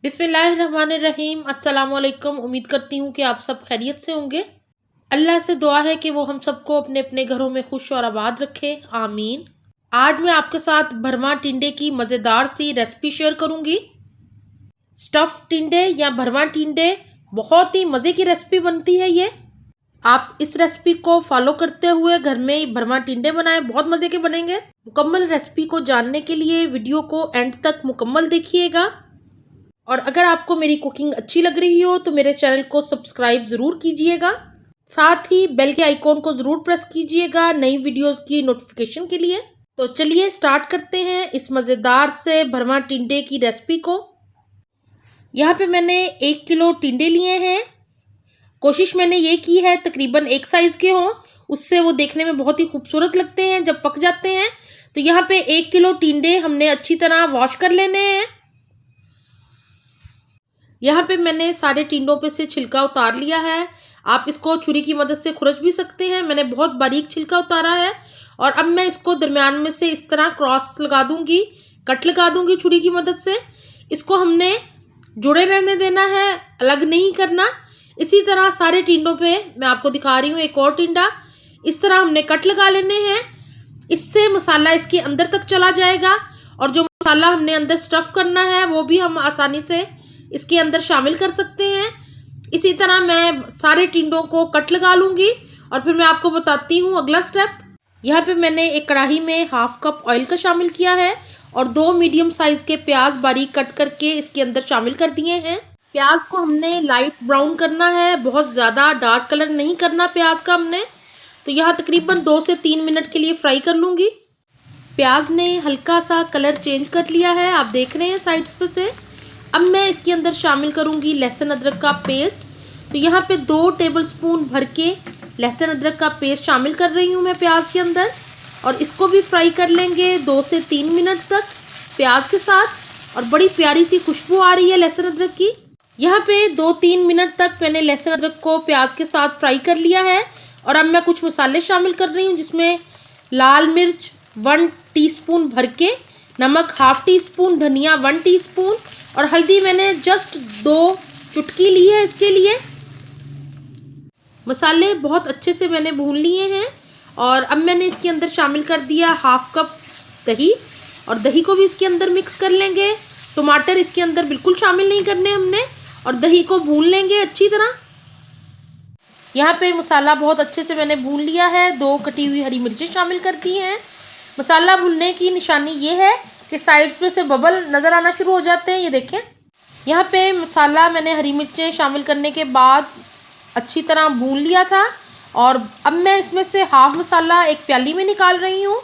बिस्मिल्लाहिर्रहमानिर्रहीम। अस्सलाम वालेकुम। उम्मीद करती हूँ कि आप सब खैरियत से होंगे। अल्लाह से दुआ है कि वो हम सबको अपने अपने घरों में खुश और आबाद रखे, आमीन। आज मैं आपके साथ भरमा टिंडे की मज़ेदार सी रेसिपी शेयर करूँगी। स्टफ़ टिंडे या भरमा टिंडे बहुत ही मज़े की रेसिपी बनती है ये। आप इस रेसिपी को फॉलो करते हुए घर में भरमा टिंडे बनाएं, बहुत मज़े के बनेंगे। मुकम्मल रेसिपी को जानने के लिए वीडियो को एंड तक मुकम्मल देखिएगा। और अगर आपको मेरी कुकिंग अच्छी लग रही हो तो मेरे चैनल को सब्सक्राइब ज़रूर कीजिएगा। साथ ही बेल के आइकॉन को ज़रूर प्रेस कीजिएगा नई वीडियोस की नोटिफिकेशन के लिए। तो चलिए स्टार्ट करते हैं इस मज़ेदार से भरमा टिंडे की रेसिपी को। यहाँ पे मैंने 1 किलो टिंडे लिए हैं। कोशिश मैंने ये की है तकरीबन एक साइज़ के हों, उससे वो देखने में बहुत ही खूबसूरत लगते हैं जब पक जाते हैं। तो यहाँ पे 1 किलो टिंडे हमने अच्छी तरह वॉश कर लेने हैं। यहाँ पे मैंने सारे टिंडों पे से छिलका उतार लिया है। आप इसको छुरी की मदद से खुरच भी सकते हैं। मैंने बहुत बारीक छिलका उतारा है। और अब मैं इसको दरमियान में से इस तरह क्रॉस लगा दूंगी, कट लगा दूंगी छुरी की मदद से। इसको हमने जुड़े रहने देना है, अलग नहीं करना। इसी तरह सारे टिंडों पे मैं आपको दिखा रही हूँ एक और टिंडा। इस तरह हमने कट लगा लेने हैं। इससे मसाला इसके अंदर तक चला जाएगा और जो मसाला हमने अंदर स्टफ़ करना है वो भी हम आसानी से इसके अंदर शामिल कर सकते हैं। इसी तरह मैं सारे टिंडों को कट लगा लूँगी और फिर मैं आपको बताती हूँ अगला स्टेप। यहाँ पे मैंने एक कढ़ाई में 1/2 कप ऑयल का शामिल किया है और 2 मीडियम साइज़ के प्याज बारीक कट करके इसके अंदर शामिल कर दिए हैं। प्याज को हमने लाइट ब्राउन करना है, बहुत ज़्यादा डार्क कलर नहीं करना प्याज का हमने। तो यहाँ तकरीबन 2 से 3 मिनट के लिए फ्राई कर लूँगी। प्याज ने हल्का सा कलर चेंज कर लिया है, आप देख रहे हैं साइड्स पे से। अब मैं इसके अंदर शामिल करूंगी लहसुन अदरक का पेस्ट। तो यहाँ पे 2 टेबलस्पून भर के लहसुन अदरक का पेस्ट शामिल कर रही हूँ मैं प्याज के अंदर। और इसको भी फ्राई कर लेंगे 2 से 3 मिनट तक प्याज के साथ। और बड़ी प्यारी सी खुशबू आ रही है लहसुन अदरक की। यहाँ पे 2-3 मिनट तक मैंने लहसुन अदरक को प्याज के साथ फ्राई कर लिया है। और अब मैं कुछ मसाले शामिल कर रही हूँ, जिसमें लाल मिर्च 1 टीस्पून भर के, नमक 1/2 टीस्पून, धनिया 1 टीस्पून और हल्दी मैंने जस्ट 2 चुटकी ली है इसके लिए। मसाले बहुत अच्छे से मैंने भून लिए हैं। और अब मैंने इसके अंदर शामिल कर दिया 1/2 कप दही और दही को भी इसके अंदर मिक्स कर लेंगे। टमाटर इसके अंदर बिल्कुल शामिल नहीं करने हमने और दही को भून लेंगे अच्छी तरह। यहाँ पे मसाला बहुत अच्छे से मैंने भून लिया है। 2 कटी हुई हरी मिर्चें शामिल कर दी हैं। मसाला भूनने की निशानी ये है कि साइड्स पे से बबल नज़र आना शुरू हो जाते हैं, ये देखें। यहाँ पे मसाला मैंने हरी मिर्चें शामिल करने के बाद अच्छी तरह भून लिया था। और अब मैं इसमें से हाफ मसाला एक प्याली में निकाल रही हूँ।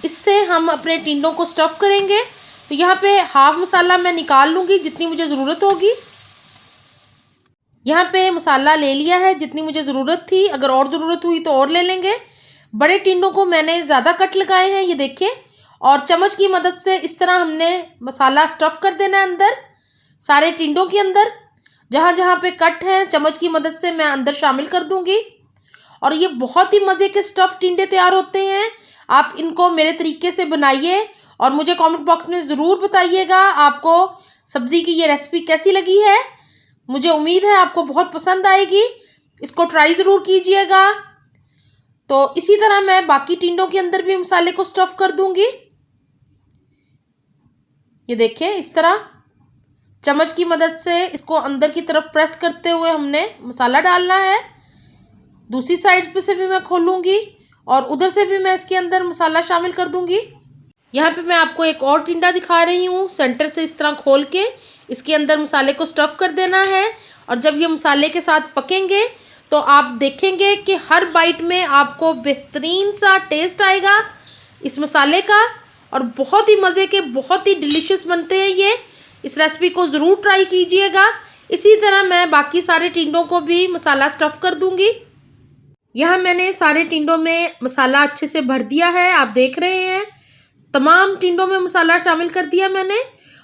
इससे हम अपने टिंडों को स्टफ़ करेंगे। तो यहाँ पे हाफ मसाला मैं निकाल लूँगी जितनी मुझे ज़रूरत होगी। यहाँ पे मसाला ले लिया है जितनी मुझे ज़रूरत थी, अगर और ज़रूरत हुई तो और ले लेंगे। बड़े टिंडों को मैंने ज़्यादा कट लगाए हैं, ये देखें। और चम्मच की मदद से इस तरह हमने मसाला स्टफ़ कर देना है अंदर सारे टिंडों के अंदर। जहाँ जहाँ पे कट हैं चम्मच की मदद से मैं अंदर शामिल कर दूँगी। और ये बहुत ही मज़े के स्टफ़ टिंडे तैयार होते हैं। आप इनको मेरे तरीके से बनाइए और मुझे कमेंट बॉक्स में ज़रूर बताइएगा आपको सब्ज़ी की ये रेसिपी कैसी लगी है। मुझे उम्मीद है आपको बहुत पसंद आएगी, इसको ट्राई ज़रूर कीजिएगा। तो इसी तरह मैं बाकी टिंडों के अंदर भी मसाले को स्टफ़ कर दूँगी। ये देखें, इस तरह चम्मच की मदद से इसको अंदर की तरफ प्रेस करते हुए हमने मसाला डालना है। दूसरी साइड पे से भी मैं खोलूँगी और उधर से भी मैं इसके अंदर मसाला शामिल कर दूँगी। यहाँ पे मैं आपको एक और टिंडा दिखा रही हूँ। सेंटर से इस तरह खोल के इसके अंदर मसाले को स्टफ़ कर देना है। और जब ये मसाले के साथ पकेंगे तो आप देखेंगे कि हर बाइट में आपको बेहतरीन सा टेस्ट आएगा इस मसाले का। और बहुत ही मज़े के, बहुत ही डिलीशियस बनते हैं ये। इस रेसिपी को ज़रूर ट्राई कीजिएगा। इसी तरह मैं बाकी सारे टिंडों को भी मसाला स्टफ़ कर दूँगी। यहाँ मैंने सारे टिंडों में मसाला अच्छे से भर दिया है, आप देख रहे हैं। तमाम टिंडों में मसाला शामिल कर दिया मैंने।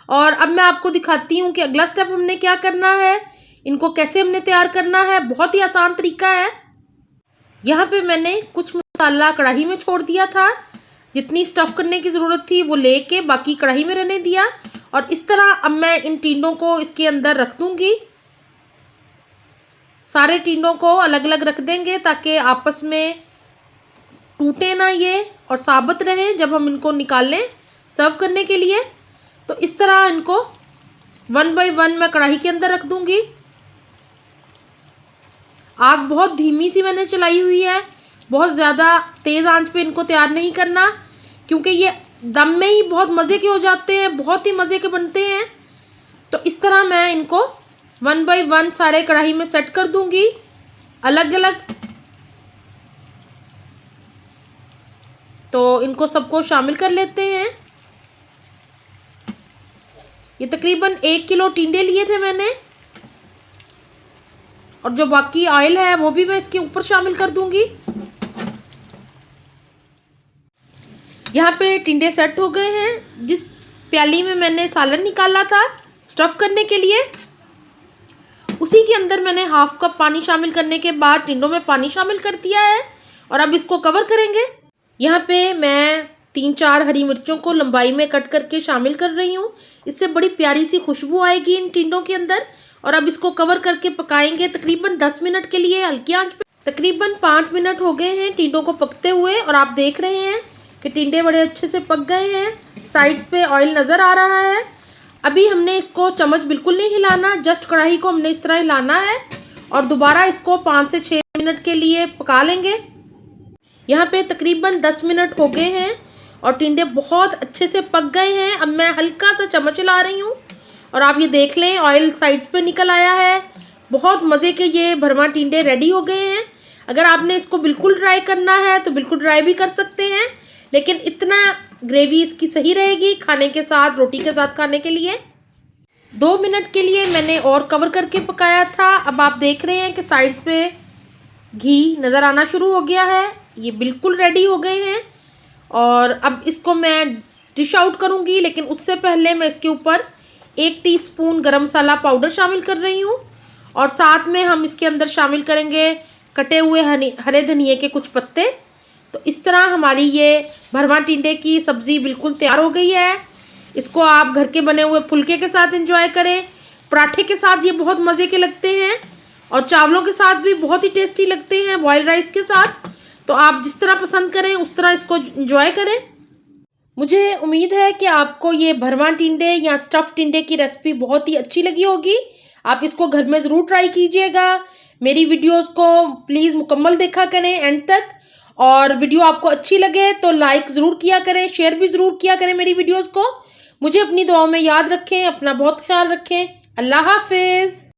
और अब मैं आपको दिखाती हूँ कि अगला स्टेप हमने क्या करना है, इनको कैसे हमने तैयार करना है। बहुत ही आसान तरीका है। यहाँ पे मैंने कुछ मसाला कढ़ाई में छोड़ दिया था, जितनी स्टफ़ करने की ज़रूरत थी वो लेके बाकी कढ़ाई में रहने दिया। और इस तरह अब मैं इन टिंडों को इसके अंदर रख दूंगी। सारे टिंडों को अलग अलग रख देंगे ताकि आपस में टूटे ना ये और साबित रहें जब हम इनको निकालें सर्व करने के लिए। तो इस तरह इनको 1 बाय 1 मैं कढ़ाई के अंदर रख दूंगी। आग बहुत धीमी सी मैंने चलाई हुई है, बहुत ज़्यादा तेज़ आंच पे इनको तैयार नहीं करना, क्योंकि ये दम में ही बहुत मज़े के हो जाते हैं, बहुत ही मज़े के बनते हैं। तो इस तरह मैं इनको 1 बाय 1 सारे कढ़ाई में सेट कर दूंगी अलग अलग। तो इनको सबको शामिल कर लेते हैं। ये तकरीबन 1 किलो टिंडे लिए थे मैंने, और जो बाकी ऑयल है वो भी मैं इसके ऊपर शामिल कर दूंगी। यहाँ पे टिंडे सेट हो गए हैं। जिस प्याली में मैंने सालन निकाला था स्टफ़ करने के लिए, उसी के अंदर मैंने हाफ कप पानी शामिल करने के बाद टिंडों में पानी शामिल कर दिया है और अब इसको कवर करेंगे। यहाँ पे मैं 3-4 हरी मिर्चों को लंबाई में कट करके शामिल कर रही हूँ। इससे बड़ी प्यारी सी खुशबू आएगी इन टिंडों के अंदर। और अब इसको कवर करके पकाएंगे तकरीबन 10 मिनट के लिए हल्की आंच पे। तकरीबन 5 मिनट हो गए हैं टिंडों को पकते हुए और आप देख रहे हैं कि टिंडे बड़े अच्छे से पक गए हैं। साइड पे ऑयल नज़र आ रहा है। अभी हमने इसको चम्मच बिल्कुल नहीं हिलाना, जस्ट कढ़ाई को हमने इस तरह हिलाना है और दोबारा इसको 5 से 6 मिनट के लिए पका लेंगे। यहाँ पे तकरीबन 10 मिनट हो गए हैं और टिंडे बहुत अच्छे से पक गए हैं। अब मैं हल्का सा चम्मच हिला रही हूँ और आप ये देख लें ऑयल साइड्स पे निकल आया है। बहुत मज़े के ये भरवा टिंडे रेडी हो गए हैं। अगर आपने इसको बिल्कुल ड्राई करना है तो बिल्कुल ड्राई भी कर सकते हैं, लेकिन इतना ग्रेवी इसकी सही रहेगी खाने के साथ, रोटी के साथ खाने के लिए। 2 मिनट के लिए मैंने और कवर करके पकाया था। अब आप देख रहे हैं कि साइड्स पे घी नज़र आना शुरू हो गया है। ये बिल्कुल रेडी हो गए हैं और अब इसको मैं डिश आउट करूँगी, लेकिन उससे पहले मैं इसके ऊपर 1 टीस्पून गरम मसाला पाउडर शामिल कर रही हूँ और साथ में हम इसके अंदर शामिल करेंगे कटे हुए हरे धनिए के कुछ पत्ते। तो इस तरह हमारी ये भरवा टिंडे की सब्ज़ी बिल्कुल तैयार हो गई है। इसको आप घर के बने हुए फुलके के साथ एंजॉय करें, पराठे के साथ ये बहुत मज़े के लगते हैं और चावलों के साथ भी बहुत ही टेस्टी लगते हैं, बॉइल्ड राइस के साथ। तो आप जिस तरह पसंद करें उस तरह इसको एंजॉय करें। मुझे उम्मीद है कि आपको ये भरवा टिंडे या स्टफ़ टिंडे की रेसिपी बहुत ही अच्छी लगी होगी। आप इसको घर में ज़रूर ट्राई कीजिएगा। मेरी वीडियोस को प्लीज़ मुकम्मल देखा करें एंड तक, और वीडियो आपको अच्छी लगे तो लाइक ज़रूर किया करें, शेयर भी ज़रूर किया करें मेरी वीडियोस को। मुझे अपनी दुआओं में याद रखें। अपना बहुत ख्याल रखें। अल्लाह हाफिज़।